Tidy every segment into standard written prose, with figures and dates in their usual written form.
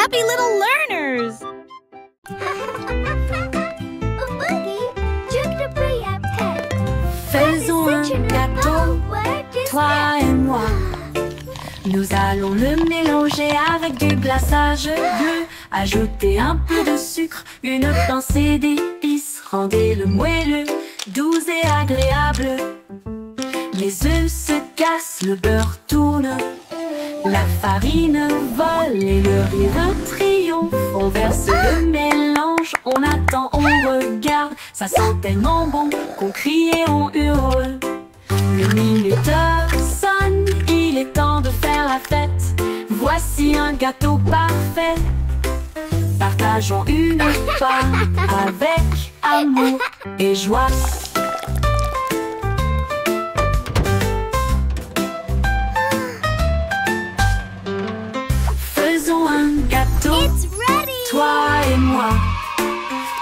happy little learners! Faisons un gâteau, toi et moi. Nous allons le mélanger avec du glaçage bleu. Ajouter un peu de sucre, une pincée d'épices. Rendez-le moelleux, doux et agréable. Les œufs se cassent, le beurre tourne. La farine vole et le rire triomphe. On verse le mélange, on attend, on regarde. Ça sent tellement bon qu'on crie et on hurle. Le minuteur sonne, il est temps de faire la fête. Voici un gâteau parfait. Partageons une part avec amour et joie. Faisons un gâteau, toi et moi.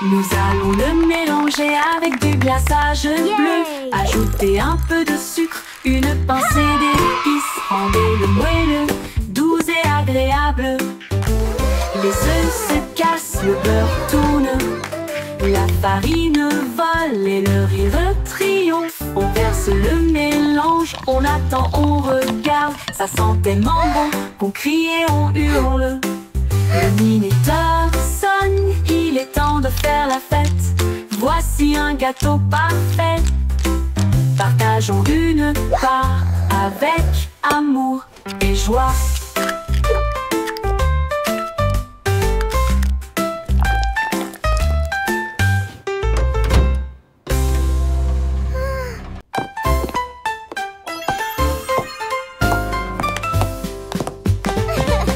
Nous allons le mélanger avec du glaçage bleu. Ajouter un peu de sucre, une pincée d'épices. Rendez-le moelleux, doux et agréable. Les œufs se cassent, le beurre tourne. La farine vole et le rire triomphe. On verse le mélange, on attend, on regarde. Ça sent tellement bon qu'on crie et on hurle. Le minuteur sonne, il est temps de faire la fête. Voici un gâteau parfait. Partageons une part avec amour et joie.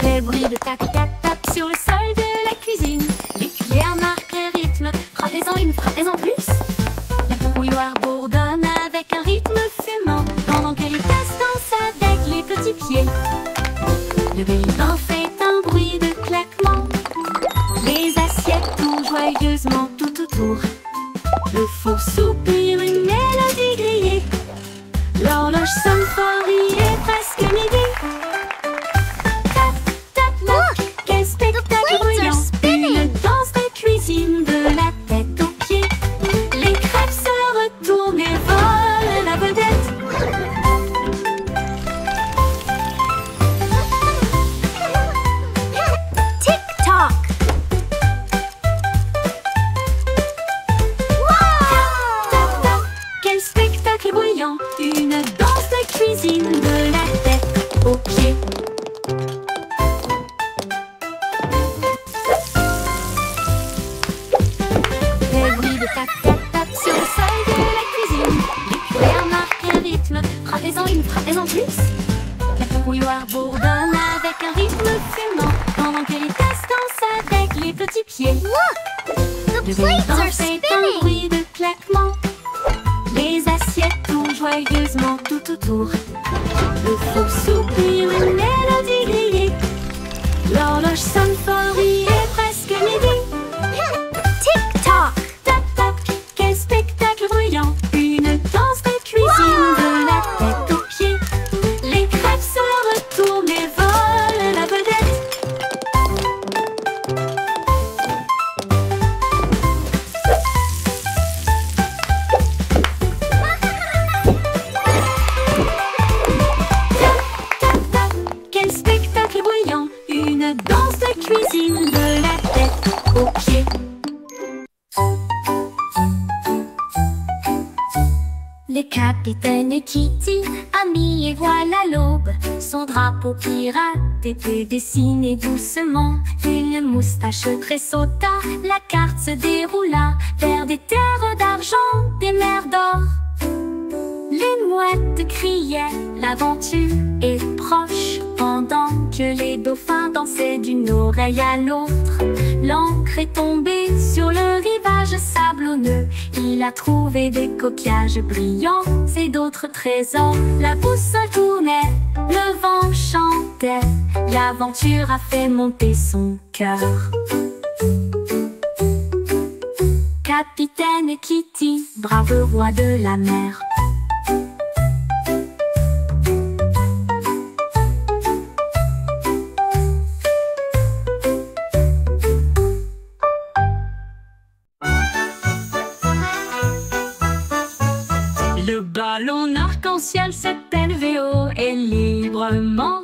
Les bruits de tac-tac-tac sur le sol de la cuisine. Les cuillères marquent le rythme. Frappez-en une, frappez-en plus. La bouilloire bourdonne avec un rythme fumant, pendant que les tasses dansent avec les petits pieds. Le grille-pain fait un bruit de claquement. Les assiettes tournent joyeusement tout autour. Le four soupire une mélodie grillée. L'horloge sonne fort, il est presque midi. Quel spectacle bruyant! Une danse de cuisine de la tête aux pieds. Les crêpes se retournent et volent la vedette. Tic-toc! Quel spectacle bruyant! Une danse de cuisine de la tête aux pieds. Tac-tac-tac sur le sol de la cuisine. Les cuillères marquent le rythme. Frappez-en une, frappez-en plus. La bouilloire bourdonne avec un rythme fumant, pendant que les tasses dansent avec les petits pieds. The Le plates grille-pain are fait un spinning! bruit de claquement. Les assiettes tournent joyeusement tout autour. Le four soupire une mélodie grillée. L'horloge sonne fort, il est presque midi. Tic-toc! Quel spectacle bruyant! Une danse de cuisine de la tête aux pieds. Les crêpes se retournent et volent la vedette. Quel spectacle bruyant! Une danse de cuisine de la tête aux pieds. Le capitaine Kitty a mis et voilà l'aube. Son drapeau pirate était dessiné doucement. Une moustache tressauta, la carte se déroula vers des terres d'argent, des mers d'or. Les mouettes criaient, l'aventure est proche, pendant que les dauphins dansaient d'une oreille à l'autre. L'ancre est tombée sur le rivage sablonneux. Il a trouvé des coquillages brillants et d'autres trésors. La boussole tournait, le vent chantait. L'aventure a fait monter son cœur. Capitaine Kitty, brave roi de la mer. arc-en-ciel s'est élevé haut et librement,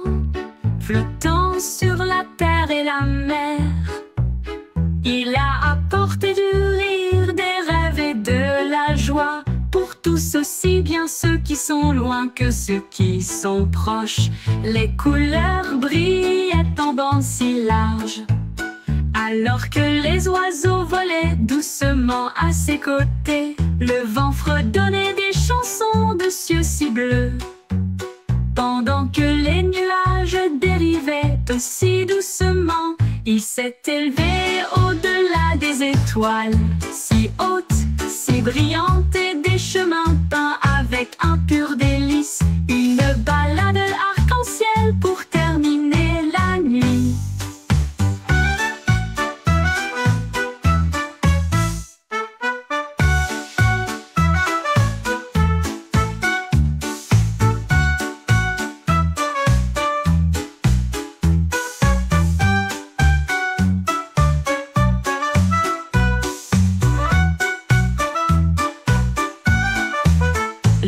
flottant sur la terre et la mer. Il a apporté du rire, des rêves et de la joie, pour tous, aussi bien ceux qui sont loin que ceux qui sont proches. Les couleurs brillaient en bandes si larges, alors que les oiseaux volaient doucement à ses côtés. Le vent fredonnait des chansons de cieux si bleus, pendant que les nuages dérivaient aussi doucement. Il s'est élevé au-delà des étoiles, si hautes, si brillantes, et des chemins peints avec un pur délice. Une balade arc-en-ciel pour terminer la nuit.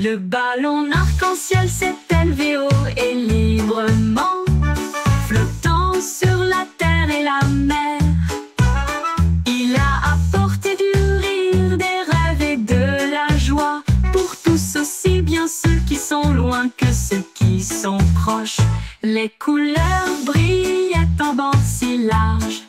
Le ballon arc-en-ciel s'est élevé haut et librement, flottant sur la terre et la mer. Il a apporté du rire, des rêves et de la joie, pour tous, aussi bien ceux qui sont loin que ceux qui sont proches. Les couleurs brillaient en bandes si larges,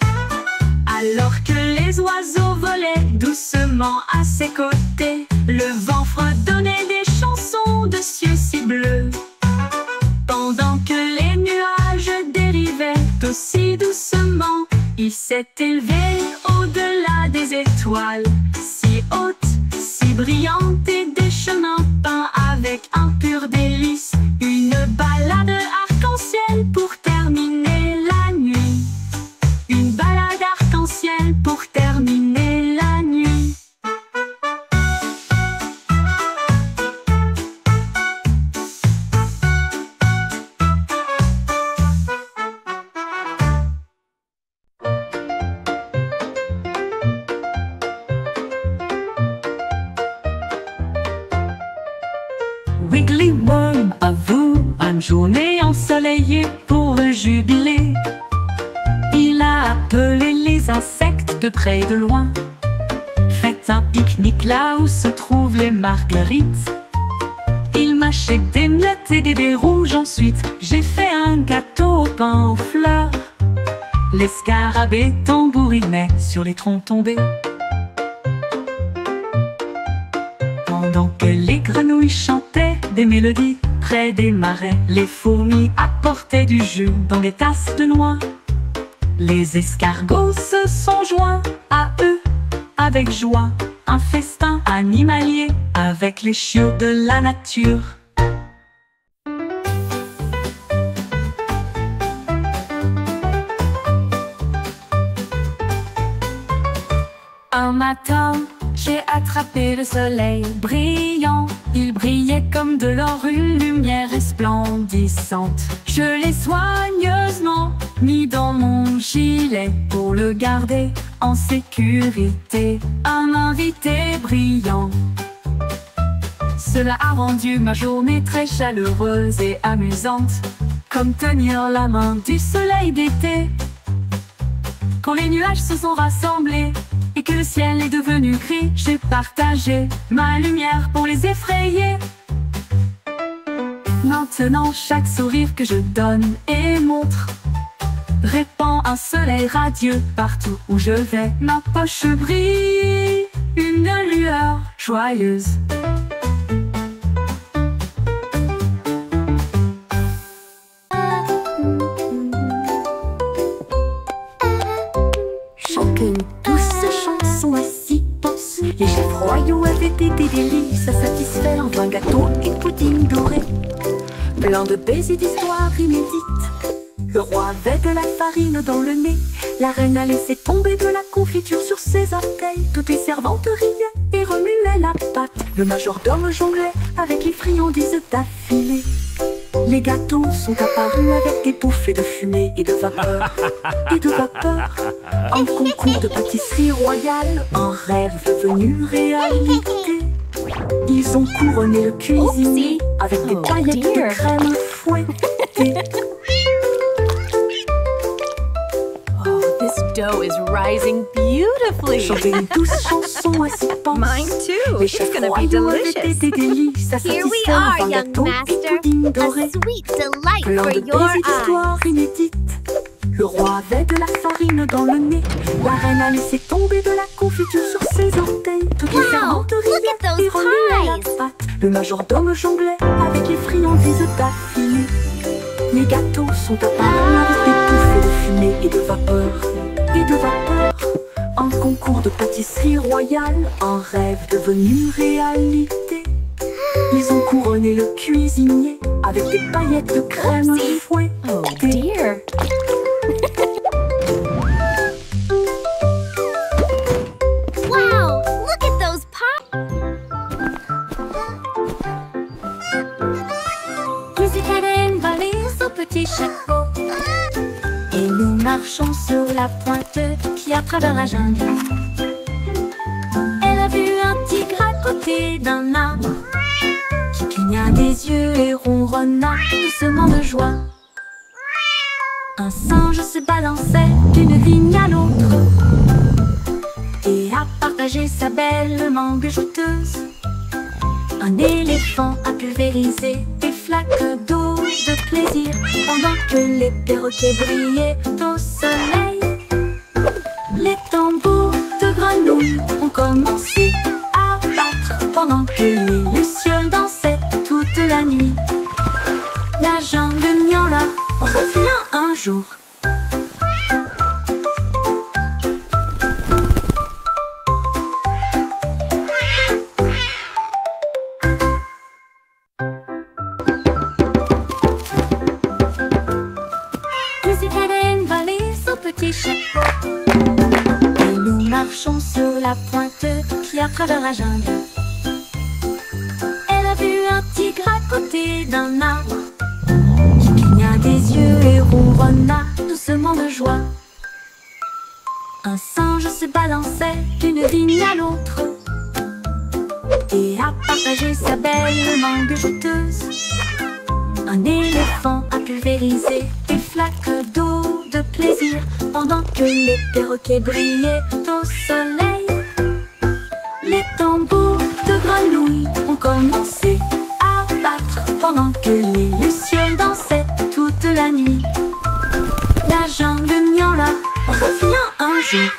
alors que les oiseaux volaient doucement à ses côtés. Le vent fredonnait des chansons de cieux si bleus, pendant que les nuages dérivaient aussi doucement. Il s'est élevé au-delà des étoiles, si hautes, si brillantes, et des chemins peints avec un pur délice. Une balade arc-en-ciel pour terminer la nuit. Une balade arc-en-ciel pour terminer la nuit. Wiggly Worm, à vous, une journée ensoleillée pour le jubilé. Il a appelé les insectes de près et de loin. Faites un pique-nique là où se trouvent les marguerites. Il mâchait des miettes et des baies rouges. Ensuite, j'ai fait un gâteau au pain aux fleurs. Les scarabées tambourinaient sur les troncs tombés, pendant que les grenouilles chantaient des mélodies près des marais. Les fourmis apportaient du jus dans des tasses de noix. Les escargots se sont joints à eux avec joie. Un festin animalier avec les chiots de la nature. Un matin, j'ai attrapé le soleil brillant. Il brillait comme de l'or, une lumière resplendissante. Je l'ai soigneusement mis dans mon gilet pour le garder en sécurité. Un invité brillant. Cela a rendu ma journée très chaleureuse et amusante, comme tenir la main du soleil d'été. Quand les nuages se sont rassemblés et que le ciel est devenu gris, j'ai partagé ma lumière pour les effrayer. Maintenant, chaque sourire que je donne et montre répand un soleil radieux partout où je vais. Ma poche brille, une lueur joyeuse. Chanter une douce chanson à six penses. Les chefs royaux avaient été des délices à satisfaire. Un gâteau et pudding doré, plein de baisers d'histoires inédites. Le roi avait de la farine dans le nez. La reine a laissé tomber de la confiture sur ses orteils. Toutes les servantes riaient et remuaient la pâte. Le majordome jonglait avec les friandises d'affilée. Les gâteaux sont apparus avec des bouffées de fumée et de vapeur. Et de vapeur. Un concours de pâtisserie royale, un rêve devenu réalité. Ils ont couronné le cuisinier avec des paillettes de crème fouettée. Oh, this dough is rising beautifully. Chantez une douce chanson, ainsi pense. Mine too. Les It's chefs gonna be royaux avaient delicious. des délices à Here we satisfaire are, avant young gâteau et master. pudding A doré. sweet delight Plein for de your belles eyes. histoires inédites. Le roi avait de la farine dans le nez. La reine a laissé tomber de la confiture sur ses orteils. Toutes les Wow, servantes look at riaient those et remuaient la pies. pâte. Le majordome jonglait avec les friandises d'affilée. Les gâteaux sont apparus avec des bouffées de fumée et de vapeur. Et de vapeur. Un concours de pâtisserie royale, un rêve devenu réalité. Ils ont couronné le cuisinier avec des paillettes de crème fouettée. Oh dear. Wow, look at those pies. Musique valait son petit chapeau. Et nous marchons sur la pointe qui à travers la jungle. Elle a vu un tigre à côté d'un arbre qui cligna des yeux et ronronna doucement de joie. Un singe se balançait d'une vigne à l'autre et a partagé sa belle mangue jouteuse. Un éléphant a pulvérisé des flaques d'eau de plaisir pendant que les perroquets brillaient au soleil. Les tambours de grenouilles ont commencé à battre pendant que les lucioles dansaient toute la nuit. La jungle miaula revient un jour. Petit chapeau. Et nous marchons sur la pointe qui à travers la jungle. Elle a vu un tigre à côté d'un arbre qui cligna des yeux et ronronna doucement de joie. Un singe se balançait d'une vigne à l'autre et a partagé sa belle mangue jouteuse. Un éléphant a pulvérisé des flaques d'eau de plaisir pendant que les perroquets brillaient au soleil. Les tambours de grenouilles ont commencé à battre pendant que les lucioles dansaient toute la nuit. La jungle miaula revient un jour.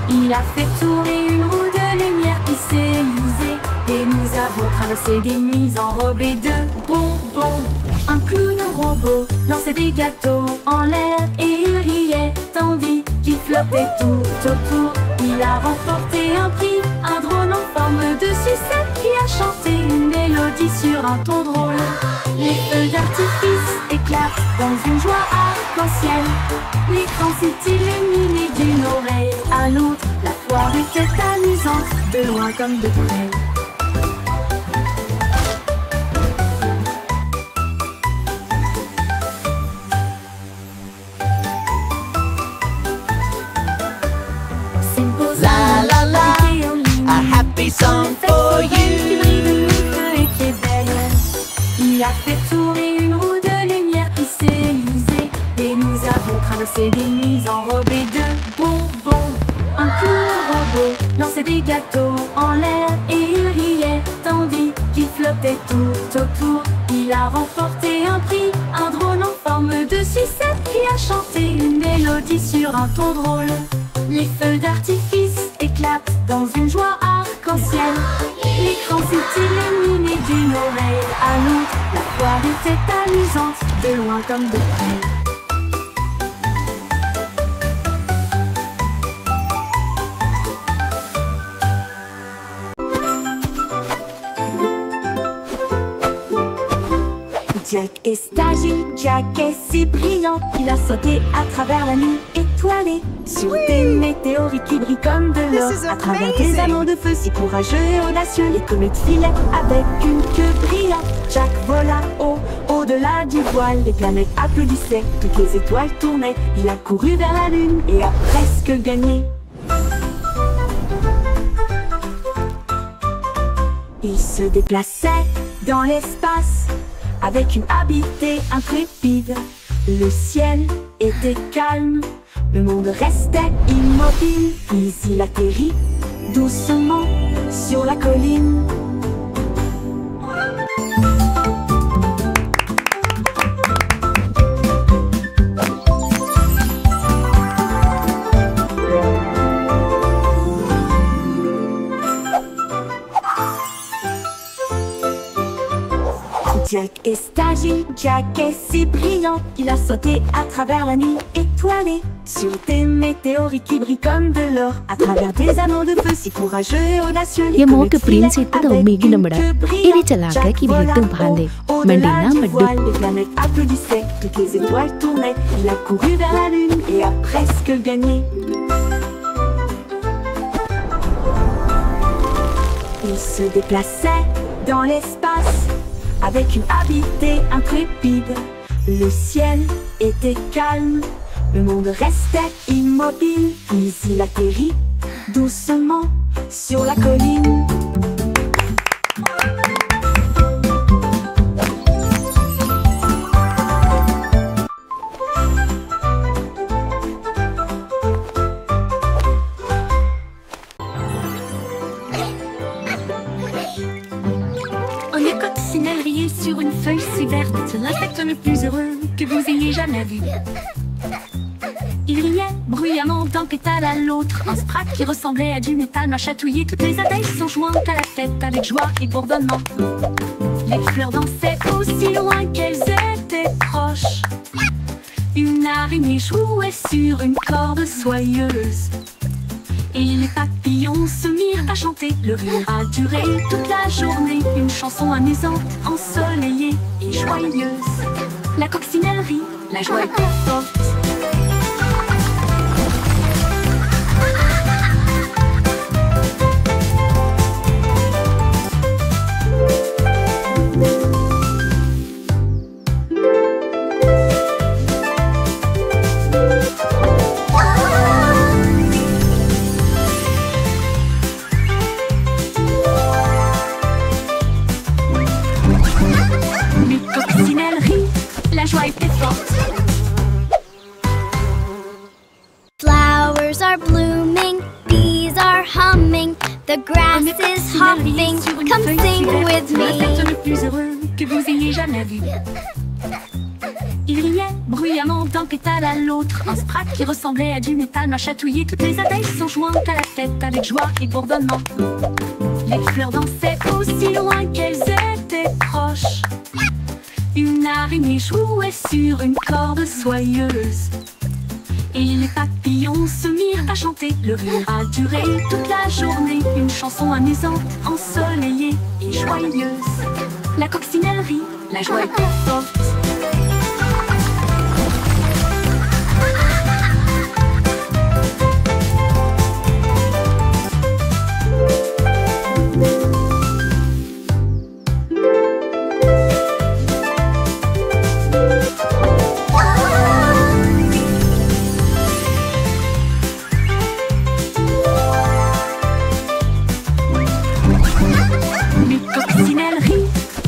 Il a fait tourner une roue de lumière qui s'est usée et nous avons traversé des nuits enrobées de bonbons. Un clown robot lançait des gâteaux en l'air et il riait tandis qu'il flottait tout autour. Il a remporté un prix, un drone en forme de sucette qui a chanté une mélodie sur un ton drôle. Les feux d'artifice éclatent dans une joie arc-en-ciel. L'écran s'est illuminé d'une oreille à l'autre. La foire était amusante, de loin comme de près. La la la, a happy song for you. Il a fait tourner une roue de lumière qui s'est usée et nous avons traversé des nuits enrobées de bonbons. Un clown robot lançait des gâteaux en l'air et il riait tandis qu'il flottait tout autour. Il a remporté un prix, un drone en forme de sucette qui a chanté une mélodie sur un ton drôle. Les feux d'artifice éclatent dans une joie arc-en-ciel. L'écran s'est illuminé d'une oreille à l'autre. La foire était amusante, de loin comme de près. Jack est agile, Jack est si brillant, il a sauté à travers la nuit étoilée, sur des météorites qui brillent comme de l'or, à travers des anneaux de feu si courageux et audacieux. Les comètes filaient avec une queue brillante. Jack vola au-delà du voile, les planètes applaudissaient, toutes les étoiles tournaient. Il a couru vers la lune et a presque gagné. Il se déplaçait dans l'espace avec une habileté intrépide. Le ciel était calme, le monde restait immobile. Puis il atterrit doucement sur la colline. Jack est agile, Jack est si brillant, il a sauté à travers la nuit étoilée, sur des météorites qui brillent comme de l'or, à travers des anneaux de feu si courageux et audacieux. ये मौके प्रिंस इतना तो उम्मीद न बड़ा इरी चला के कि बिल्कुल भांदे मंडीना मड्डू Les planètes applaudissaient, toutes les étoiles tournaient. Il a couru vers la lune et a presque gagné. Il se déplaçait dans l'espace avec une habileté intrépide. Le ciel était calme, le monde restait immobile. Puis il atterrit doucement sur la colline. Sur une feuille si verte, l'insecte le plus heureux que vous ayez jamais vu. Il riait bruyamment d'un pétale à l'autre, un sprat qui ressemblait à du métal m'a chatouillé. Toutes les abeilles sont jointes à la fête avec joie et bourdonnement. Les fleurs dansaient aussi loin qu'elles étaient proches. Une araignée jouait sur une corde soyeuse. Et les papillons se mirent à chanter. Le rire a duré toute la journée, une chanson amusante, ensoleillée et joyeuse. La coccinelle rit, la joie était forte. Flowers are blooming, bees are humming, the grass is hopping. Come sing with me. L'insecte le plus heureux que vous ayez jamais vu. Il riait bruyamment d'un pétale à l'autre, un sprat qui ressemblait à du métal m'a chatouillé. Toutes les abeilles sont jointes à la fête avec joie et bourdonnement. Les fleurs dansaient aussi loin qu'elles étaient proches. Une araignée jouait sur une corde soyeuse. Et les papillons se mirent à chanter. Le rire a duré toute la journée, une chanson amusante, ensoleillée et joyeuse. La coccinelle rit, la joie était forte.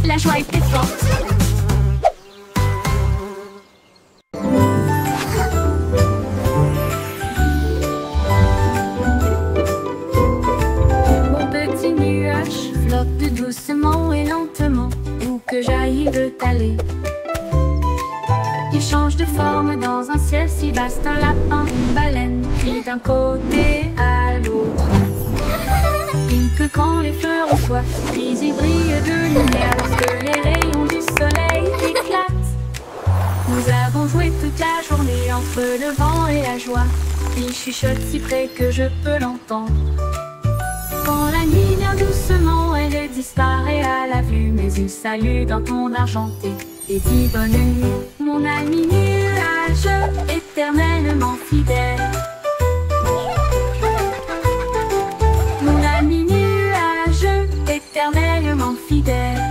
La joie était forte. Mon petit nuage flotte doucement et lentement, où que j'aille il veut aller. Il change de forme dans un ciel si vaste, un lapin, une baleine, puis d'un côté à l'autre. Il que quand les fleurs ont soif, puis il brille de lumière lorsque les rayons du soleil éclatent. Nous avons joué toute la journée entre le vent et la joie. Il chuchote si près que je peux l'entendre. Quand la nuit vient doucement, elle disparaît à la vue, mais il salue d'un ton argenté et dit bonne nuit, mon ami nuage, éternellement fidèle. Mon ami nuage, éternellement fidèle.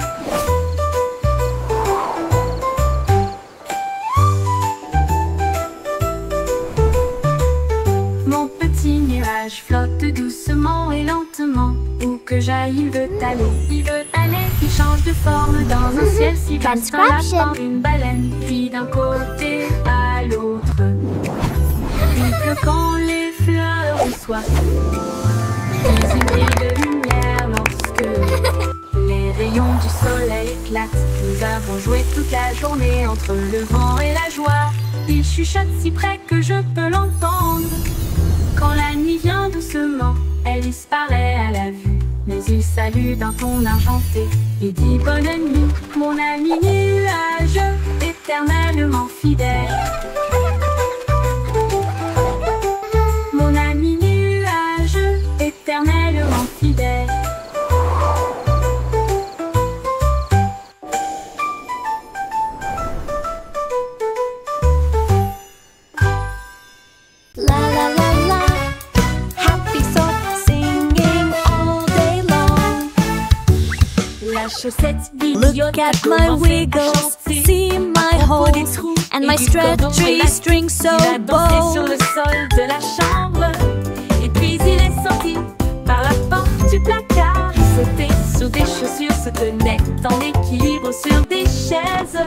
Mon petit nuage flotte doucement et lentement. Où que j'aille, il veut aller, il veut aller. Il change de forme dans un ciel si vaste, un lapin, une baleine, puis d'un côté à l'autre. Il pleut quand les fleurs ont soif, puis une ville de lumière lorsque les rayons du soleil éclatent. Nous avons joué toute la journée entre le vent et la joie. Il chuchote si près que je peux l'entendre. Quand la nuit vient doucement, elle disparaît à la vue, mais il salue d'un ton argenté et dit bonne nuit, mon ami nuage, éternellement fidèle. Mon ami nuage, éternellement fidèle. Look at my wiggles, see my holes, and my stretchy string so bold. Sur le sol de la chambre, et puis il est sorti par la porte du placard. Il sautait sur des chaussures, se tenait en équilibre sur des chaises.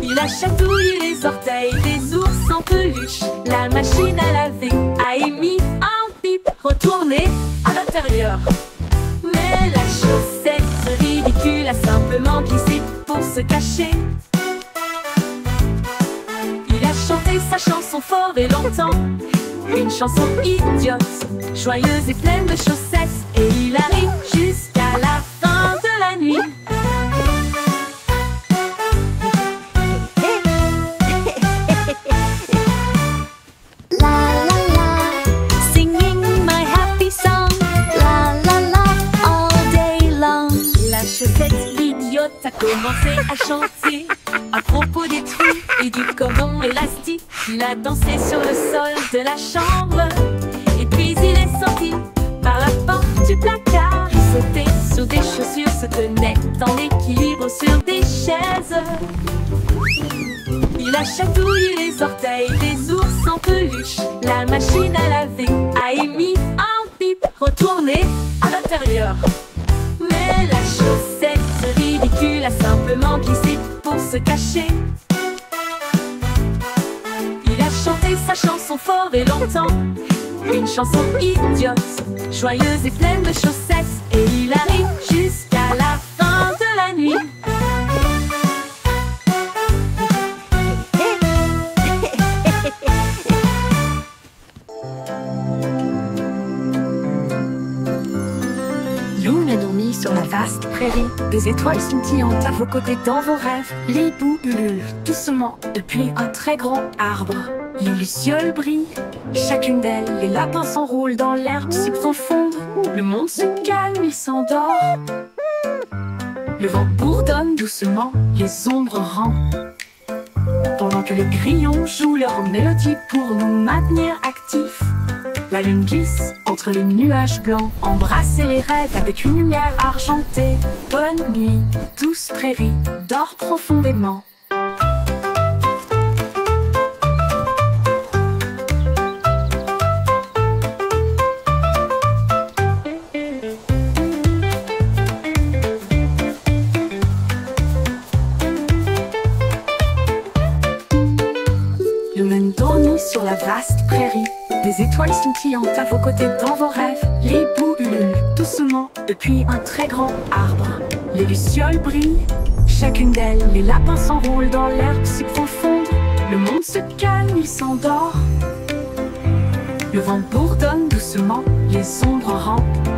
Il a chatouillé les orteils des ours en peluche. La machine à laver a émis un bip retourné à l'intérieur. Mais la chaussette ridicule a simplement glissé pour se cacher. Il a chanté sa chanson fort et longtemps, une chanson idiote, joyeuse et pleine de chaussettes. Et il arrive jusqu'à la fin de la nuit. A commencé à chanter à propos des trous et du cordon élastique. Il a dansé sur le sol de la chambre et puis il est sorti par la porte du placard. Il sautait sur des chaussures, se tenait en équilibre sur des chaises. Il a chatouillé les orteils des ours en peluche. La machine à laver a émis un bip retourné à l'intérieur. Mais la chaussette ridicule a simplement glissé pour se cacher. Il a chanté sa chanson fort et longtemps, une chanson idiote, joyeuse et pleine de chaussettes. Et il arrive jusqu'à la fin de la nuit. Loon a dormi sur la vaste prairie. Des étoiles scintillantes à vos côtés dans vos rêves. Les boues ululent doucement depuis un très grand arbre. Les lucioles brillent, chacune d'elles. Les lapins s'enroulent dans l'herbe si profonde. Le monde se calme, il s'endort. Le vent bourdonne doucement, les ombres rampent. Pendant que les grillons jouent leur mélodie pour nous maintenir actifs. La lune glisse entre les nuages blancs, embrasser les rêves avec une lumière argentée. Bonne nuit, douce prairie, dors profondément. Lumen dormit sur la vaste prairie. Des étoiles scintillantes à vos côtés dans vos rêves. Les boues ululent doucement depuis un très grand arbre. Les lucioles brillent, chacune d'elles. Les lapins s'enroulent dans l'herbe si profonde. Le monde se calme, il s'endort. Le vent bourdonne doucement, les ombres rampent.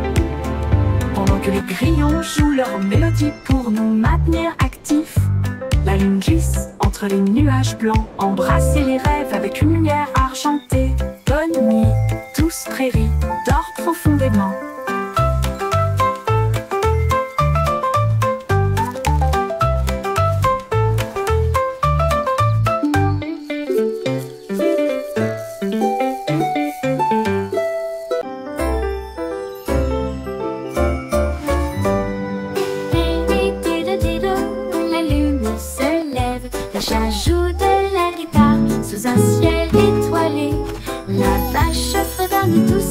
Pendant que les grillons jouent leur mélodie pour nous maintenir actifs. La lune glisse entre les nuages blancs, embrasser les rêves avec une lumière argentée. Bonne nuit, douce prairie, dors profondément.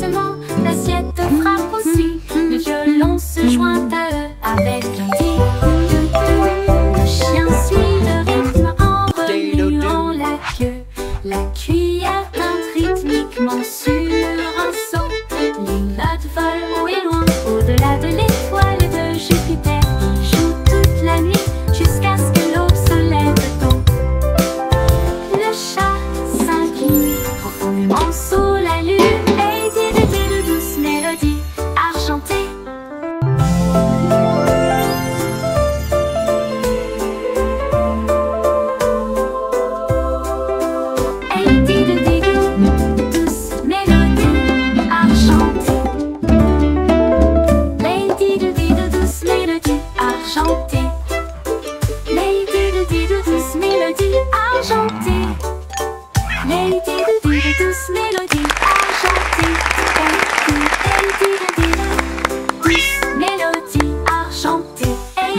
doucement, l'assiette frappe aussi. Le violon se joint à eux avec un dit. Le chien suit le rythme en remuant la queue. La cuillère teinte rythmiquement sur un seau. Les notes volent haut et loin, au-delà de l'étoile de Jupiter. Ils jouent toute la nuit jusqu'à ce que l'aube se lève tôt. Le chat s'incline profondément sous la lune et dit de douces mélodies argentées. Et dit de douces mélodies argentées. Lady de douces mélodies argentées. Lady de douces mélodies argentées. Lady de douces mélodies argentées. Lady de douces mélodies argentées.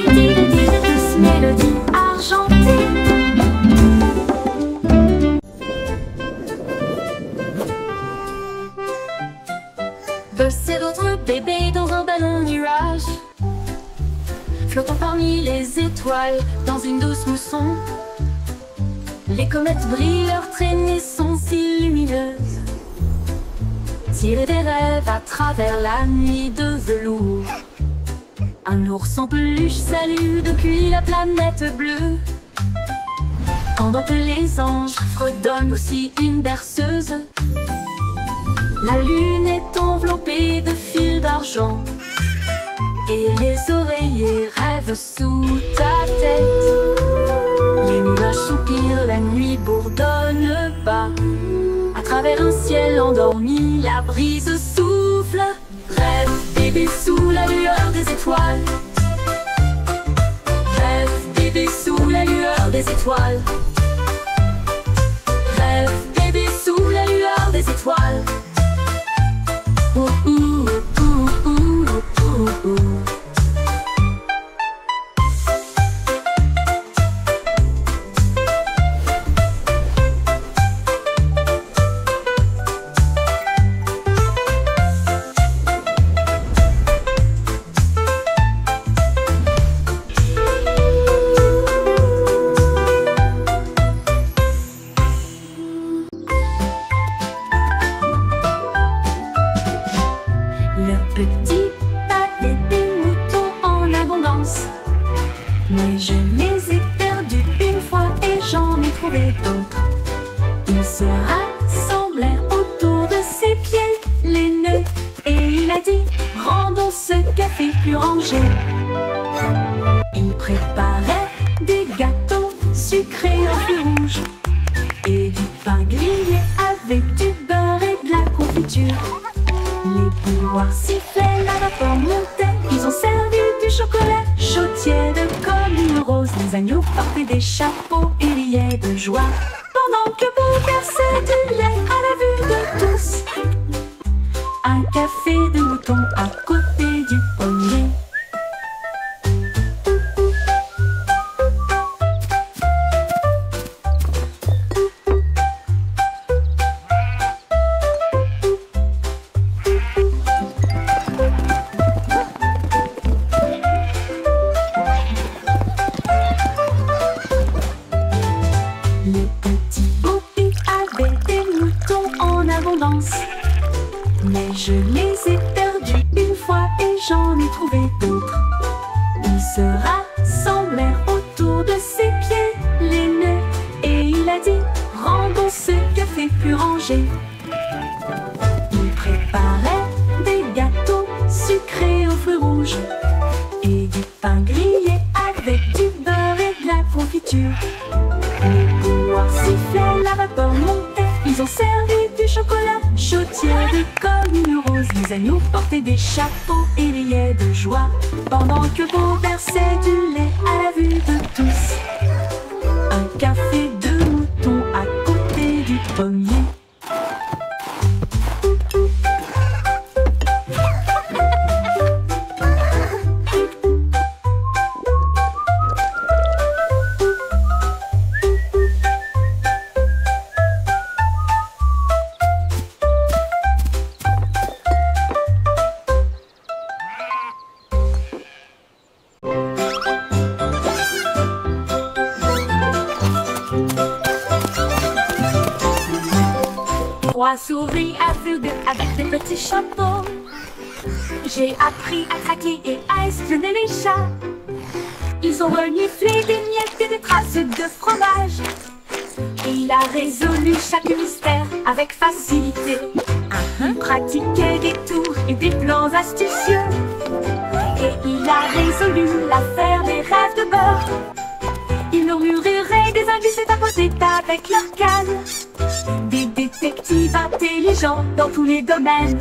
Lady de douces mélodies argentées. C'est d'autres bébés dans un ballon nuage, flottant parmi les étoiles dans une douce mousson. Les comètes brillent, leurs traînées sont si lumineuses, tirer des rêves à travers la nuit de velours. Un ours en peluche salue depuis la planète bleue, pendant que les anges fredonnent aussi une berceuse. La lune est enveloppée de fils d'argent et les oreillers rêvent sous ta tête. Les nuages soupirent, la nuit bourdonne bas. À travers un ciel endormi, la brise souffle. Rêve bébé sous la lueur des étoiles. Rêve bébé sous la lueur des étoiles. Rêve bébé sous la lueur des étoiles. Ouh, ouh, ouh, ouh, ouh, ouh. Le petit pâté des moutons en abondance, mais je les ai perdus une fois et j'en ai trouvé d'autres. Ils se rassemblèrent autour de ses pieds, les nœuds, et il a dit: rendons ce café plus rangé. Il préparait des gâteaux sucrés en feu rouge et du pain grillé avec du beurre et de la confiture. Les bouilloires sifflaient, la vapeur montait. Ils ont servi du chocolat chaud tiède comme une rose. Les agneaux portaient des chapeaux et riaient de joie, pendant que Boo versait du lait à la vue de tous. Un café de mouton à côté du pommier. Le petit Bobby avait des moutons en abondance, mais je les ai perdus une fois et j'en ai trouvé d'autres. Ils se rassemblèrent autour de ses pieds, les nœuds, et il a dit: rendons ce café plus rangé. Il préparait des gâteaux sucrés au feu rouge et du pain grillé avec du beurre et de la confiture. Les bouilloires sifflaient, la vapeur montait. Ils ont servi du chocolat chaud tiède comme une rose. Les agneaux portaient des chapeaux et riaient de joie, pendant que Boo versait du lait à la vue de tous. Un café de mouton à côté du pommier. 3 souris aveugles avec des petits chapeaux. J'ai appris à craquer et à espionner les chats. Ils ont reniflé des miettes et des traces de fromage. Il a résolu chaque mystère avec facilité. Il pratiquait des tours et des plans astucieux. Et il a résolu l'affaire des rêves de beurre. Il murmurait des indices et tapotait avec leur canne. Des détectives intelligents dans tous les domaines.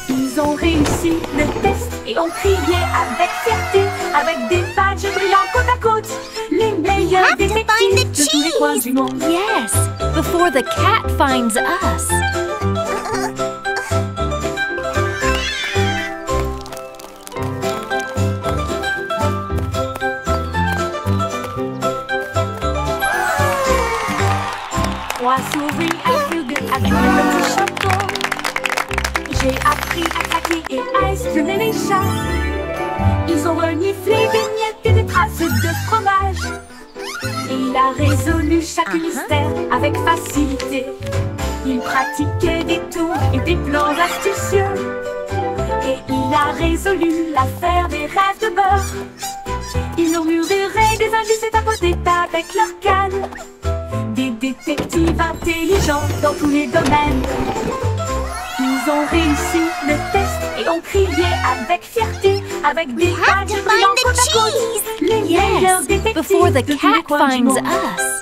Ils ont réussi le test et ont crié avec fierté, avec des badges brillants côte à côte. Les meilleurs détectives de tous les coins du monde. Yes, before the cat finds us. Trois souris aveugles avec un petit chapeau. J'ai appris à craquer et à espionner les chats. Ils ont reniflé des miettes et des traces de fromage. Il a résolu chaque mystère avec facilité. Il pratiquait des tours et des plans astucieux. Et il a résolu l'affaire des rêves de beurre. Il murmurait des indices et tapotait avec leur canne. Des détectives intelligents dans tous les domaines. Ils ont réussi le test et ont crié avec fierté, avec des badges brillants côte à côte. Les meilleurs détectives Before the de tous les cat coins du finds monde. us.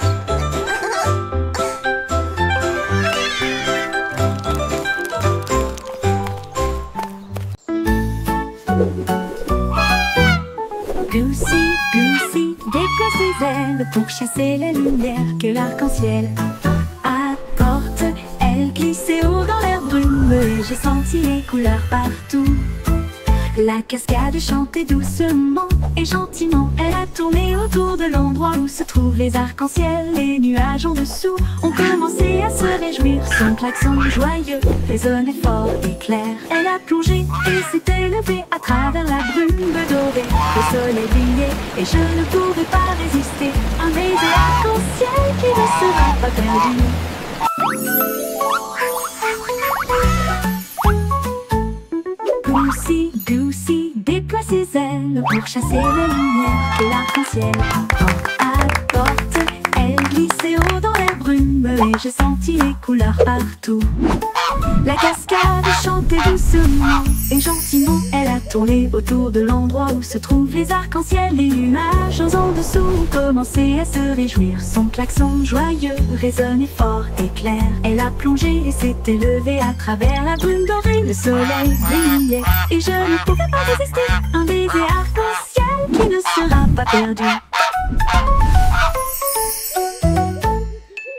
Goosey, Goosey, déploie ses ailes pour chasser les lumières que l'arc-en-ciel apporte. Elle glissait haut dans l'air brumeux et j'ai senti les couleurs partout. La cascade chantait doucement et gentiment. Elle a tourné autour de l'endroit où se trouvent les arcs-en-ciel. Les nuages en dessous ont commencé à se réjouir. Son klaxon joyeux résonnait fort et clair. Elle a plongé et s'est élevée à travers la brume dorée. Le soleil brillait et je ne pouvais pas résister. Un baiser arc-en-ciel qui ne sera pas perdu. Goosey, Goosey, déploie ses ailes pour chasser les lumières que l'arc-en-ciel apporte. Elle glissait haut dans l'air brumeux et j'ai senti les couleurs partout. La cascade chantait doucement et gentiment. Elle a tourné autour de l'endroit où se trouvent les arcs-en-ciel. Les nuages en dessous ont commencé à se réjouir. Son klaxon joyeux résonnait fort et clair. Elle a plongé et s'est élevée à travers la brume dorée. Le soleil brillait et je ne pouvais pas résister. Un baiser arc-en-ciel qui ne sera pas perdu.